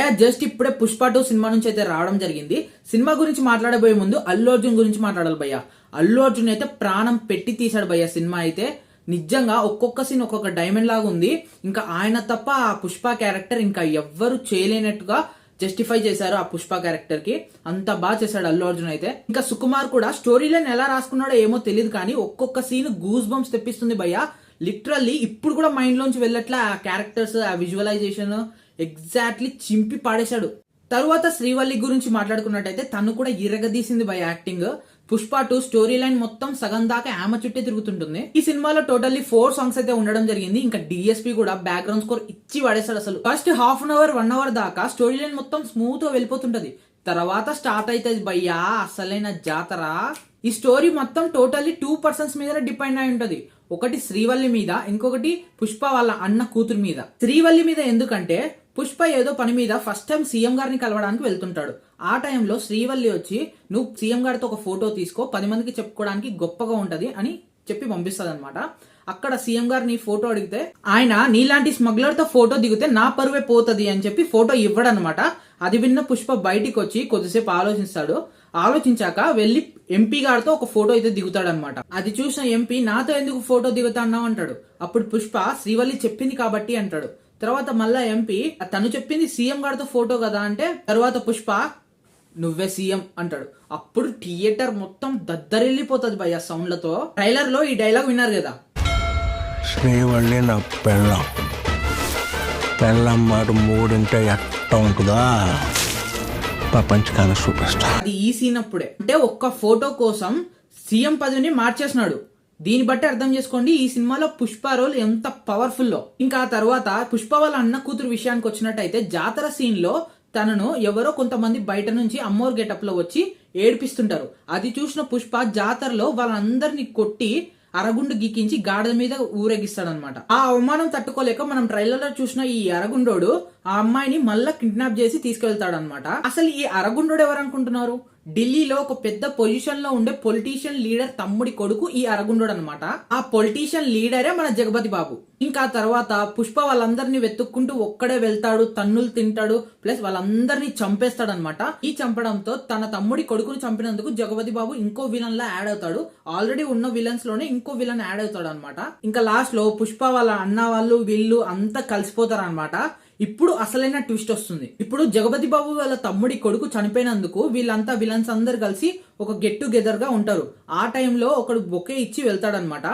భయ జస్ట్ ఇప్పుడే పుష్ప 2 సినిమా నుంచి అయితే రావడం జరిగింది. సినిమా గురించి మాట్లాడబోయే ముందు అల్లు అర్జున్ గురించి మాట్లాడాలి భయ్య. అల్లు అర్జున్ అయితే ప్రాణం పెట్టి తీశాడు భయ్య. సినిమా అయితే నిజంగా ఒక్కొక్క సీన్ ఒక్కొక్క డైమండ్ లాగా ఉంది. ఇంకా ఆయన తప్ప ఆ పుష్ప క్యారెక్టర్ ఇంకా ఎవ్వరు చేయలేనట్టుగా జస్టిఫై చేశారు. ఆ పుష్ప క్యారెక్టర్ కి అంత బాగా చేశాడు అల్లు అర్జున్ అయితే. ఇంకా సుకుమార్ కూడా స్టోరీ లైన్ ఎలా రాసుకున్నాడో ఏమో తెలియదు కానీ ఒక్కొక్క సీన్ గూస్ బంప్స్ తెప్పిస్తుంది భయ్య. లిటరల్లీ ఇప్పుడు కూడా మైండ్ లోంచి వెళ్ళట్లా ఆ క్యారెక్టర్స్, ఆ విజువలైజేషన్ ఎగ్జాక్ట్లీ చింపి పాడేశాడు. తరువాత శ్రీవల్లి గురించి మాట్లాడుకున్నట్టయితే తను కూడా ఇరగదీసింది by acting. Pushpa 2 story line మొత్తం సగం దాకా ఆమె చుట్టే తిరుగుతుంటుంది. ఈ సినిమాలో టోటల్లీ 4 సాంగ్స్ అయితే ఉండడం జరిగింది. ఇంకా డిఎస్పీ కూడా బ్యాక్గ్రౌండ్ స్కోర్ ఇచ్చి పడేశాడు. అసలు first half an hour 1 hour దాకా స్టోరీ లైన్ మొత్తం స్మూత్ గా వెళ్ళిపోతుంటది. తర్వాత స్టార్ట్ అవుతుంది భయ్యా అసలైన జాతర. ఈ స్టోరీ మొత్తం టోటల్లీ 2 పర్సన్స్ మీద డిపెండ్ అయి ఉంటది. ఒకటి శ్రీవల్లి మీద, ఇంకొకటి పుష్ప వాళ్ళ అన్న కూతురు మీద. శ్రీవల్లి మీద ఎందుకంటే పుష్ప ఏదో పని మీద ఫస్ట్ టైం సీఎం గారిని కలవడానికి వెళ్తుంటాడు. ఆ టైంలో శ్రీవల్లి వచ్చి నువ్వు సీఎం గారితో ఒక ఫోటో తీసుకో, 10 మందికి చెప్పుకోవడానికి గొప్పగా ఉంటది అని చెప్పి పంపిస్తుంది అనమాట. అక్కడ సీఎం గారిని ఫోటో అడిగితే ఆయన నీలాంటి స్మగ్లర్ తో ఫోటో దిగితే నా పరువే పోతది అని చెప్పి ఫోటో ఇవ్వడనమాట. అది విన్న పుష్ప బయటికి వచ్చి కొద్దిసేపు ఆలోచిస్తాడు. ఆలోచించాక వెళ్లి ఎంపీ గారితో ఒక ఫోటో అయితే దిగుతాడనమాట. అది చూసిన ఎంపీ నాతో ఎందుకు ఫోటో దిగుతాన్నావు అంటాడు. అప్పుడు పుష్ప శ్రీవల్లి చెప్పింది కాబట్టి అంటాడు. తర్వాత మళ్ళా ఎంపీ తను చెప్పింది సీఎం గారితో ఫోటో కదా అంటే తర్వాత పుష్ప నువ్వే సీఎం అంటాడు. అప్పుడు థియేటర్ మొత్తం దద్దరిల్లిపోతుంది భయ్య సౌండ్లతో. ట్రైలర్ లో ఈ డైలాగ్ విన్నారు కదా, శ్రీవల్లి నా పెళ్ళం మాట మూడింటే ఎట్ట ఉంటుందా ప్రపంచకాల సూపర్ స్టార్. అది ఈ సీన్ అప్పుడే అంటే ఒక్క ఫోటో కోసం సీఎం పదవిని మార్చేసినాడు. దీన్ని బట్టి అర్థం చేసుకోండి ఈ సినిమాలో పుష్ప రోల్ ఎంత పవర్ఫుల్. ఇంకా ఆ తర్వాత పుష్ప వాళ్ళ అన్న కూతురు విషయానికి వచ్చినట్టయితే జాతర సీన్ లో తనను ఎవరో కొంతమంది బయట నుంచి అమ్మోర్ గెటప్ లో వచ్చి ఏడిపిస్తుంటారు. అది చూసిన పుష్ప జాతరలో వాళ్ళందరినీ కొట్టి అరగుండు గీకించి గాడిద మీద ఊరేగిస్తాడనమాట. ఆ అవమానం తట్టుకోలేక మనం ట్రైలర్ లో చూసిన ఈ అరగుండోడు ఆ అమ్మాయిని మళ్ళా కిడ్నాప్ చేసి తీసుకెళ్తాడనమాట. అసలు ఈ అరగుండోడు ఎవరు అనుకుంటున్నారు? ఢిల్లీలో ఒక పెద్ద పొజిషన్ లో ఉండే పొలిటీషియన్ లీడర్ తమ్ముడి కొడుకు ఈ అరగుండోడు అనమాట. ఆ పొలిటీషియన్ లీడరే మన జగపతి బాబు. ఇంకా తర్వాత పుష్ప వాళ్ళందరినీ వెతుక్కుంటూ ఒక్కడే వెళ్తాడు, తన్నులు తింటాడు, ప్లస్ వాళ్ళందరినీ చంపేస్తాడనమాట. ఈ చంపడంతో తన తమ్ముడి కొడుకుని చంపినందుకు జగపతి బాబు ఇంకో విలన్ లా యాడ్ అవుతాడు. ఆల్రెడీ ఉన్న విలన్స్ లోనే ఇంకో విలన్ యాడ్ అవుతాడు అనమాట. ఇంకా లాస్ట్ లో పుష్ప వాళ్ళ అన్న వాళ్ళు వీళ్ళు అంతా కలిసిపోతారు అనమాట. ఇప్పుడు అసలైన ట్విస్ట్ వస్తుంది. ఇప్పుడు జగపతి బాబు వాళ్ళ తమ్ముడి కొడుకు చనిపోయినందుకు వీళ్ళంతా విలన్స్ అందరు కలిసి ఒక గెట్ టుగెదర్ గా ఉంటారు. ఆ టైంలో ఒకడు బొకే ఇచ్చి వెళ్తాడనమాట.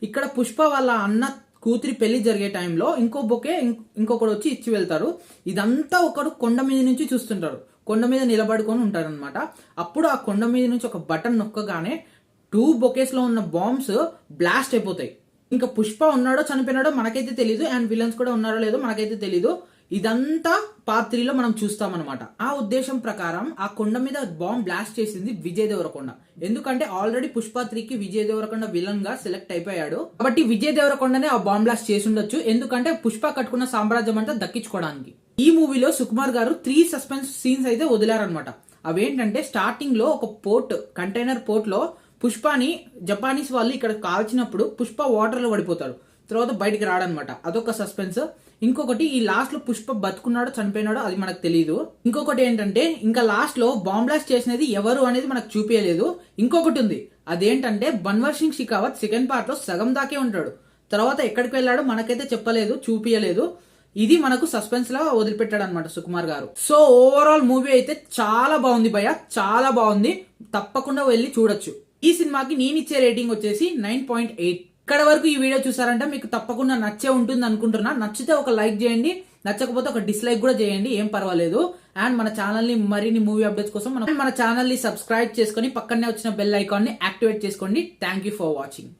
ఇక్కడ పుష్ప వాళ్ళ అన్న కూతురి పెళ్లి జరిగే టైంలో ఇంకో బొకే ఇంకొకడు వచ్చి ఇచ్చి వెళ్తారు. ఇదంతా ఒకడు కొండ మీద నుంచి చూస్తుంటారు. కొండ మీద నిలబడుకొని ఉంటారనమాట. అప్పుడు ఆ కొండ మీద నుంచి ఒక బటన్ నొక్కగానే 2 బొకేస్ లో ఉన్న బాంబ్స్ బ్లాస్ట్ అయిపోతాయి. ఇంకా పుష్ప ఉన్నాడో చనిపోయినాడో మనకైతే తెలీదు, అండ్ విలన్స్ కూడా ఉన్నారో లేదో మనకైతే తెలీదు. ఇదంతా పార్ట్ 3 లో మనం చూస్తామన్నమాట. ఆ ఉద్దేశం ప్రకారం ఆ కొండ మీద బాంబ్ బ్లాస్ట్ చేసింది విజయ్ దేవరకొండ. ఎందుకంటే ఆల్రెడీ పుష్ప 3కి విజయ్ దేవరకొండ విలన్ గా సెలెక్ట్ అయిపోయాడు. కాబట్టి విజయ్ దేవరకొండనే ఆ బాంబ్ బ్లాస్ట్ చేసి ఉండొచ్చు. ఎందుకంటే పుష్ప కట్టుకున్న సామ్రాజ్యం అంతా దక్కించుకోవడానికి. ఈ మూవీలో సుకుమార్ గారు 3 సస్పెన్స్ సీన్స్ అయితే వదిలారనమాట. అవేంటంటే స్టార్టింగ్ లో ఒక కంటైనర్ పోర్ట్ లో పుష్పని జపానీస్ వాళ్ళు ఇక్కడ కాల్చినప్పుడు పుష్ప వాటర్ లో పడిపోతాడు. తర్వాత బయటికి రాడనమాట. అదొక సస్పెన్స్. ఇంకొకటి ఈ లాస్ట్ లో పుష్ప బతుకున్నాడో చనిపోయినాడో అది మనకు తెలియదు. ఇంకొకటి ఏంటంటే ఇంకా లాస్ట్ లో బాంబ్ బ్లాస్ట్ చేసినది ఎవరు అనేది మనకు చూపించలేదు. ఇంకొకటి ఉంది, అదేంటంటే బన్వర్ సింగ్ షికావత్ సెకండ్ పార్ట్ లో సగం దాకే ఉంటాడు. తర్వాత ఎక్కడికి వెళ్ళాడో మనకైతే చెప్పలేదు, చూపించలేదు. ఇది మనకు సస్పెన్స్ లా వదిలిపెట్టాడు అనమాట సుకుమార్ గారు. సో ఓవరాల్ మూవీ అయితే చాలా బాగుంది భయ్య, చాలా బాగుంది. తప్పకుండా వెళ్ళి చూడొచ్చు. ఈ సినిమాకి నేను ఇచ్చే రేటింగ్ వచ్చేసి 9.8. ఇక్కడ వరకు ఈ వీడియో చూసారంటే మీకు తప్పకుండా నచ్చే ఉంటుంది అనుకుంటున్నా. నచ్చితే ఒక లైక్ చేయండి, నచ్చకపోతే ఒక డిస్లైక్ కూడా చేయండి, ఏం పర్వాలేదు. అండ్ మన ఛానల్ ని మరిన్ని మూవీ అప్డేట్స్ కోసం మన ఛానల్ ని సబ్స్క్రైబ్ చేసుకుని పక్కనే వచ్చిన బెల్ ఐకాన్ ని యాక్టివేట్ చేసుకోండి. Thank you for watching.